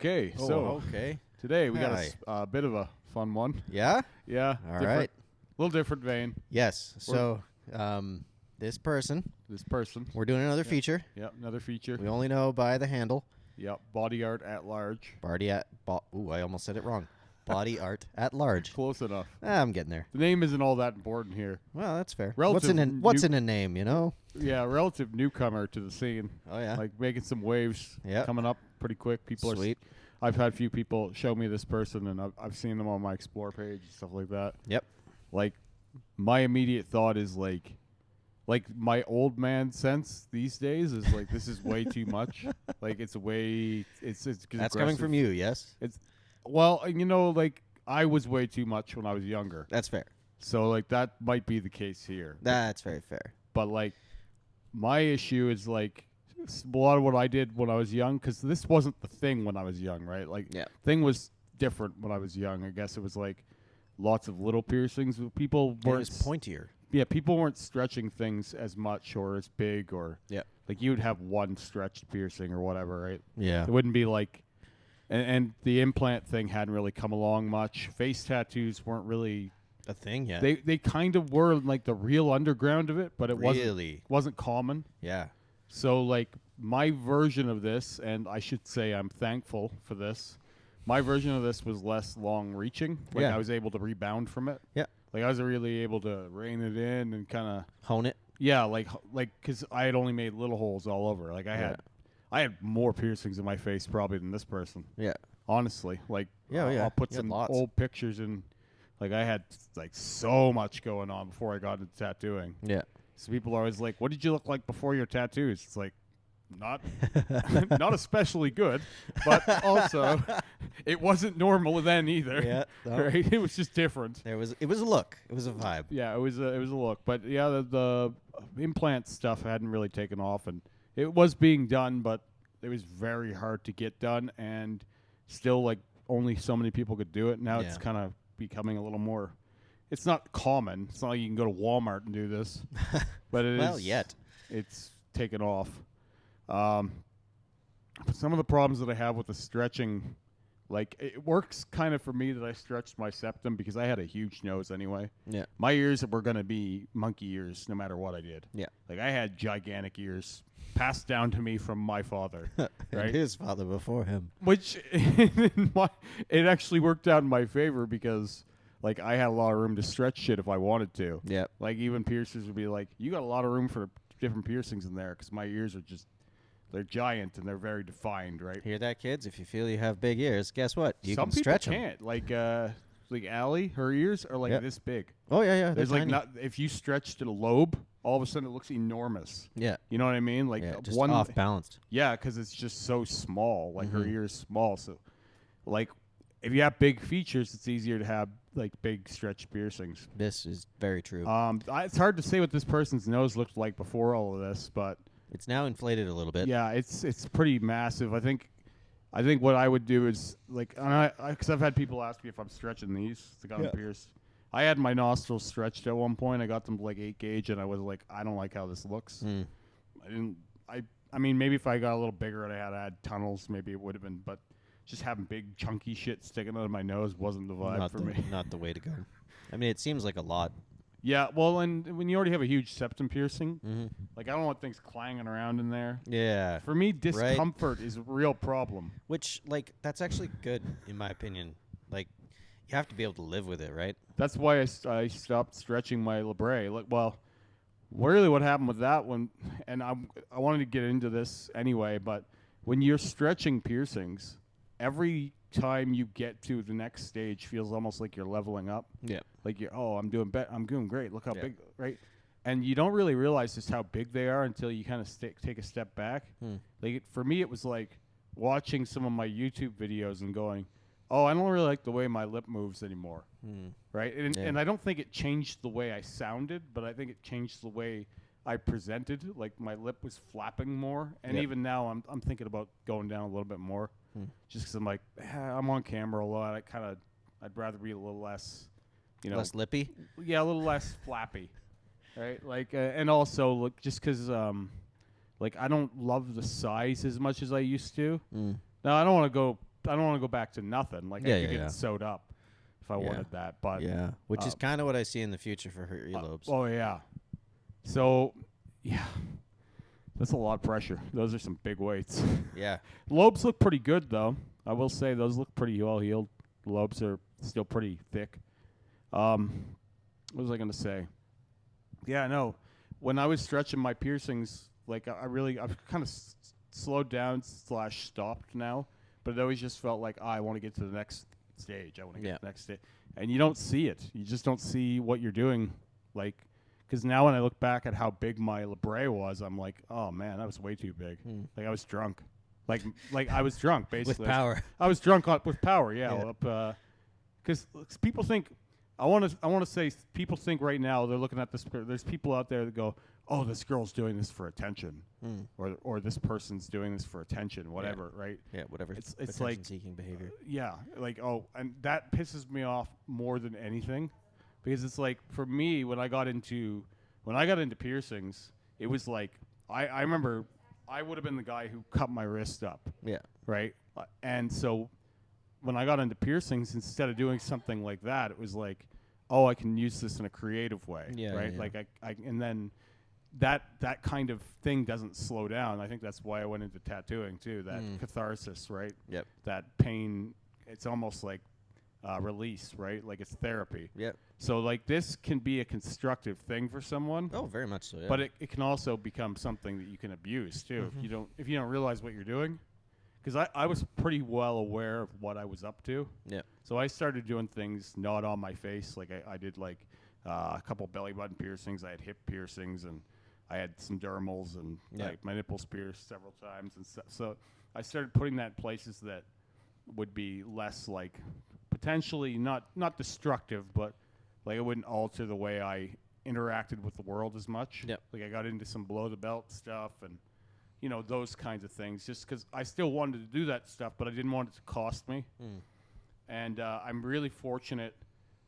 Okay, so okay. today we got a bit of a fun one. Yeah? Yeah. All right. Little different vein. Yes. So, this person, we're doing another feature. Yep, another feature. We only know by the handle. Yep, body art at large. Ooh, I almost said it wrong. Body art at large. Close enough. I'm getting there. The name isn't all that important here. Well, that's fair. Relative What's in a name, you know? Yeah, relative newcomer to the scene. Oh, yeah. Like making some waves. Yep. Coming up pretty quick. People Sweet. I've had a few people show me this person, and I've seen them on my Explore page and stuff like that. Yep. Like, my immediate thought is like my old man sense these days is like, this is way too much. Like, it's That's aggressive. coming from you, yes? Well, like, I was way too much when I was younger. That's fair. So, like, that might be the case here. That's very fair. But, like, my issue is, like, a lot of what I did when I was young, because this wasn't the thing when I was young, right? Like, thing was different when I was young. I guess it was, like, lots of little piercings. People weren't... It was pointier. Yeah, people weren't stretching things as much or as big or... Yeah. Like, you would have one stretched piercing or whatever, right? Yeah. It wouldn't be, like... And the implant thing hadn't really come along much. Face tattoos weren't really... A thing, yeah. They kind of were like the real underground of it, but it wasn't common. Yeah. So like my version of this, and I should say I'm thankful for this, my version of this was less long reaching. Like I was able to rebound from it. Yeah. Like I was really able to rein it in and kind of... Hone it? Yeah, like because I had only made little holes all over. Like I had more piercings in my face probably than this person. Yeah. Honestly. Like I'll put some old pictures in. Like, I had, like, so much going on before I got into tattooing. Yeah. So people are always like, what did you look like before your tattoos? It's like, not especially good, but also it wasn't normal then either. Yeah. No. Right? It was just different. It was a look. It was a vibe. Yeah, it was a look. But, yeah, the implant stuff hadn't really taken off. And it was being done, but it was very hard to get done. And still, like, only so many people could do it. Now it's kind of becoming a little more... It's not common. It's not like you can go to Walmart and do this. But it well, is... yet. It's taken off. Some of the problems that I have with the stretching... Like, it works kind of for me that I stretched my septum because I had a huge nose anyway. Yeah. My ears were going to be monkey ears no matter what I did. Yeah. Like, I had gigantic ears passed down to me from my father. Right? And his father before him. Which, it actually worked out in my favor because, like, I had a lot of room to stretch shit if I wanted to. Yeah. Like, even piercers would be like, you got a lot of room for different piercings in there because my ears are just... They're giant and they're very defined, right? Hear that, kids? If you feel you have big ears, guess what? You Some can stretch people them. can't. Like Allie, her ears are like this big. Oh yeah. There's like tiny. if you stretched a lobe, all of a sudden it looks enormous. Yeah. You know what I mean? Like just off balanced. Yeah, because it's just so small. Like her ear is small, so like if you have big features, it's easier to have like big stretched piercings. This is very true. It's hard to say what this person's nose looked like before all of this, but. It's now inflated a little bit. Yeah, it's pretty massive. I think what I would do is like, because I've had people ask me if I'm stretching these to get them pierced. I had my nostrils stretched at one point. I got them to like 8 gauge, and I was like, I don't like how this looks. I mean, maybe if I got a little bigger and I had tunnels, maybe it would have been. But just having big chunky shit sticking out of my nose wasn't the vibe for me. Not the way to go. I mean, it seems like a lot. Yeah, well, and when you already have a huge septum piercing, like I don't want things clanging around in there. Yeah. For me, discomfort is a real problem. Which, like, that's actually good, in my opinion. Like, you have to be able to live with it, right? That's why I stopped stretching my labret. Like, well, really what happened with that one, and I wanted to get into this anyway, but when you're stretching piercings, every time you get to the next stage feels almost like you're leveling up. Yeah. Like I'm doing great. Look how big, right? And you don't really realize just how big they are until you kind of take a step back. Like for me, it was like watching some of my YouTube videos and going, "Oh, I don't really like the way my lip moves anymore." Right? And I don't think it changed the way I sounded, but I think it changed the way I presented. Like my lip was flapping more, and even now I'm thinking about going down a little bit more. Just because I'm like, I'm on camera a lot. I'd rather be a little less, less lippy. Yeah, a little less flappy, right? Like, and also look, just because, like, I don't love the size as much as I used to. Now I don't want to go don't want to go back to nothing. Like I could get it sewed up if I wanted that. But which is kind of what I see in the future for her earlobes. Oh yeah. So that's a lot of pressure. Those are some big weights. Yeah. Lobes look pretty good though. I will say those look pretty well healed. Lobes are still pretty thick. What was I gonna say? Yeah, no. When I was stretching my piercings, like I've kind of slowed down / stopped now, but it always just felt like I want to get to the next stage. I want to get to the next stage, and you don't see it. You just don't see what you're doing, like. Because now when I look back at how big my labret was, I'm like, oh man, that was way too big. Like I was drunk, like I was drunk basically. With power. I was drunk with power. Yeah. Because people think, I want to say people think right now they're looking at this. There's people out there that go, oh, this girl's doing this for attention, or this person's doing this for attention, whatever, right? Yeah, whatever. It's like seeking behavior. Like and that pisses me off more than anything. Because it's like, for me, when I got into piercings, it was like, I remember I would have been the guy who cut my wrist up. Yeah. Right? And so when I got into piercings, instead of doing something like that, it was like, oh, I can use this in a creative way. Yeah, right? Yeah. Like and then that kind of thing doesn't slow down. I think that's why I went into tattooing too, that catharsis, right? Yep. That pain, it's almost like release, right? Like it's therapy. Yep. So like this can be a constructive thing for someone. Oh, very much so. Yeah. But it can also become something that you can abuse too if you don't realize what you're doing. Because I was pretty well aware of what I was up to. Yeah. So I started doing things not on my face. Like I did like a couple belly button piercings. I had hip piercings and I had some dermals and like my nipples pierced several times and stuff. So I started putting that in places that would be less like potentially not destructive, but like it wouldn't alter the way I interacted with the world as much. Yep. Like I got into some below the belt stuff and those kinds of things, just because I still wanted to do that stuff, but I didn't want it to cost me. And I'm really fortunate,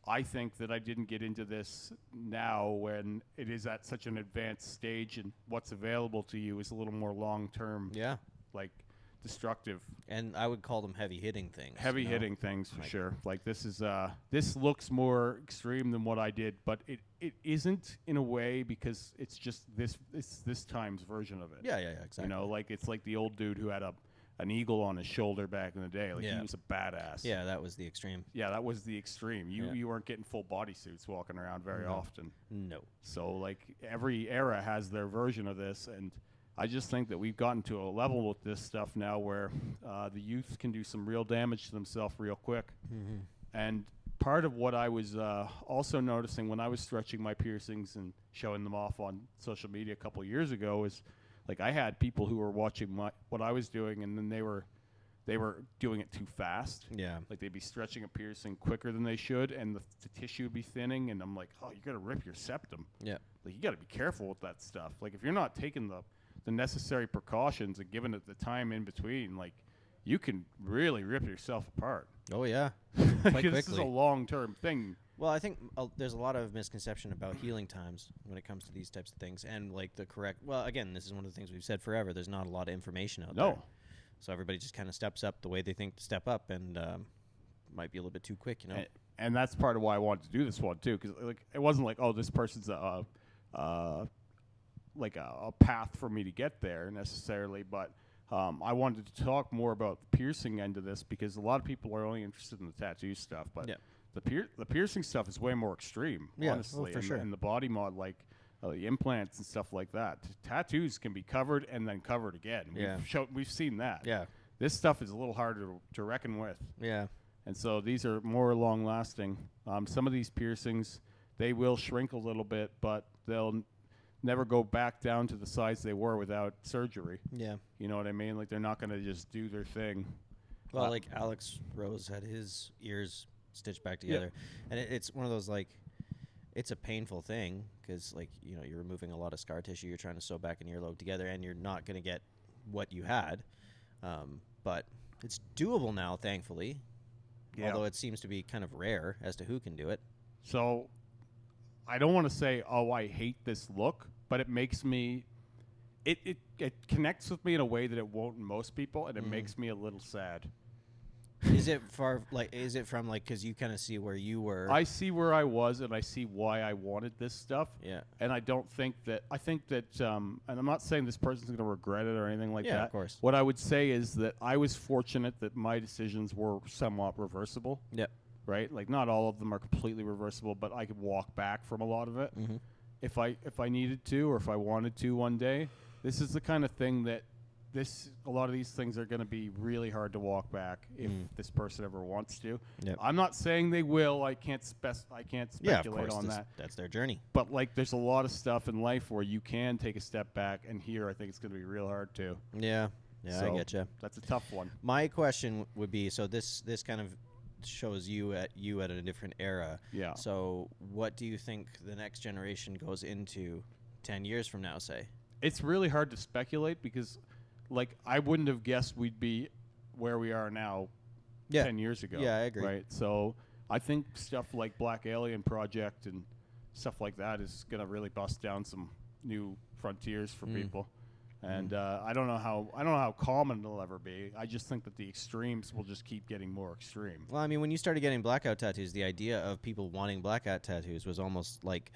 I think, that I didn't get into this now when it is at such an advanced stage and what's available to you is a little more long-term. Yeah. Like destructive. And I would call them heavy-hitting things. Heavy-hitting things, for sure. Like this is this looks more extreme than what I did, but it isn't in a way because it's just this time's version of it. Yeah, exactly. Like it's like the old dude who had an eagle on his shoulder back in the day. Like he was a badass. Yeah, that was the extreme. Yeah, that was the extreme. You weren't getting full bodysuits walking around very often. No. So like every era has their version of this, and I just think that we've gotten to a level with this stuff now where the youth can do some real damage to themselves real quick. And part of what I was also noticing when I was stretching my piercings and showing them off on social media a couple of years ago is like I had people who were watching what I was doing, and then they were doing it too fast. Yeah. Like they'd be stretching a piercing quicker than they should, and the tissue would be thinning, and I'm like, oh, you got to rip your septum. Yeah. Like you got to be careful with that stuff. Like if you're not taking the necessary precautions and giving it the time in between, like you can really rip yourself apart. Oh yeah. This is a long-term thing. Well, I think there's a lot of misconception about healing times when it comes to these types of things, and like the correct. Well, again, this is one of the things we've said forever. There's not a lot of information out there. So everybody just kind of steps up the way they think to step up, and might be a little bit too quick, And that's part of why I wanted to do this one too, because like it wasn't like, oh, this person's like a path for me to get there necessarily, but I wanted to talk more about the piercing end of this because a lot of people are only interested in the tattoo stuff, but the piercing stuff is way more extreme, honestly. For sure. And the body mod, like the implants and stuff like that. Tattoos can be covered and then covered again. We've seen that. Yeah. This stuff is a little harder to reckon with. Yeah. And so these are more long lasting. Some of these piercings, they will shrink a little bit, but they'll never go back down to the size they were without surgery. Yeah. You know what I mean? Like they're not going to just do their thing. Well, like Alex Rose had his ears stitched back together. And it's one of those like, it's a painful thing because like, you're removing a lot of scar tissue. You're trying to sew back an earlobe together and you're not going to get what you had. But it's doable now, thankfully. Yeah. Although it seems to be kind of rare as to who can do it. So I don't want to say, oh, I hate this look, but it makes me, it connects with me in a way that it won't in most people, and it makes me a little sad. Is it far? Like, is it from like because you kind of see where you were? I see where I was, and I see why I wanted this stuff. Yeah. And I don't think that. I think that. And I'm not saying this person's going to regret it or anything like that. Yeah, of course. What I would say is that I was fortunate that my decisions were somewhat reversible. Yep. Right. Like not all of them are completely reversible, but I could walk back from a lot of it if I needed to or if I wanted to one day. This is the kind of thing that. A lot of these things are going to be really hard to walk back if this person ever wants to. Yep. I'm not saying they will. I can't speculate on that. That's their journey. But like, there's a lot of stuff in life where you can take a step back, and here I think it's going to be real hard to. Yeah, I So get you. That's a tough one. My question would be: so this kind of shows you at a different era. Yeah. So what do you think the next generation goes into 10 years from now? Say. It's really hard to speculate because. Like, I wouldn't have guessed we'd be where we are now 10 years ago. Yeah, I agree. Right? So I think stuff like Black Alien Project and stuff like that is going to really bust down some new frontiers for people. And I don't know how common it'll ever be. I just think that the extremes will just keep getting more extreme. Well, I mean, when you started getting blackout tattoos, the idea of people wanting blackout tattoos was almost like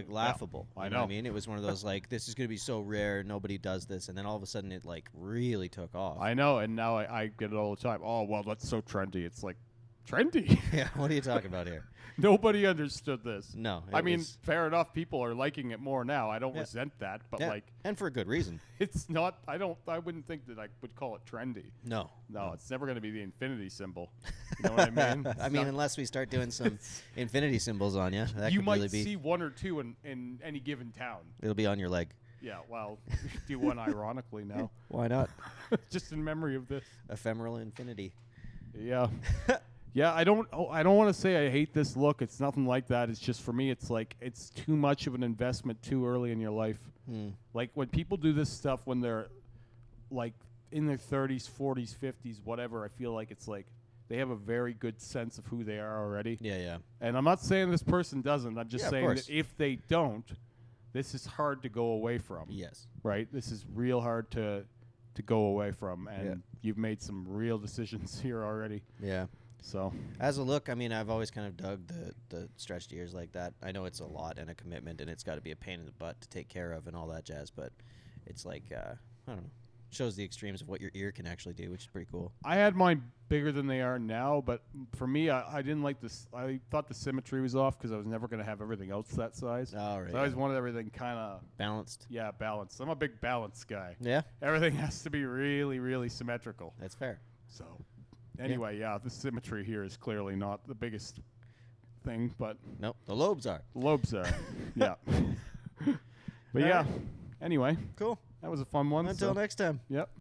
laughable. I know know. what I mean, it was one of those like, this is going to be so rare, nobody does this, and then all of a sudden it like really took off. I know, and now I get it all the time. Oh, well, that's so trendy. It's like, trendy? Yeah, what are you talking about here? Nobody understood this. No. I mean, fair enough. People are liking it more now. I don't resent that, but like, and for a good reason. It's not. I wouldn't think that I would call it trendy. No. It's never going to be the infinity symbol. You know what I mean? I mean, unless we start doing some infinity symbols on you, that you could might really be. see one or two in any given town. It'll be on your leg. Yeah. Well, do one ironically now. Why not? Just in memory of this. Ephemeral infinity. Yeah. Yeah, I don't want to say I hate this look. It's nothing like that. It's just for me, it's like it's too much of an investment too early in your life. Like when people do this stuff when they're like in their 30s, 40s, 50s, whatever, I feel like it's like they have a very good sense of who they are already. Yeah. And I'm not saying this person doesn't. I'm just saying course. that if they don't, this is hard to go away from. Yes. Right? This is real hard to go away from. And you've made some real decisions here already. Yeah. So as a look, I mean, I've always kind of dug the stretched ears like that. I know it's a lot and a commitment, and it's got to be a pain in the butt to take care of and all that jazz. But it's like I don't know, shows the extremes of what your ear can actually do, which is pretty cool. I had mine bigger than they are now, but for me, I didn't like this. I thought the symmetry was off because I was never going to have everything else that size. All right. So I always wanted everything kind of balanced. Yeah, balanced. I'm a big balanced guy. Yeah. Everything has to be really, really symmetrical. That's fair. So. Anyway, the symmetry here is clearly not the biggest thing, but... Nope, the lobes are. The lobes are, yeah. But anyway. Cool. That was a fun one. Until next time. Yep.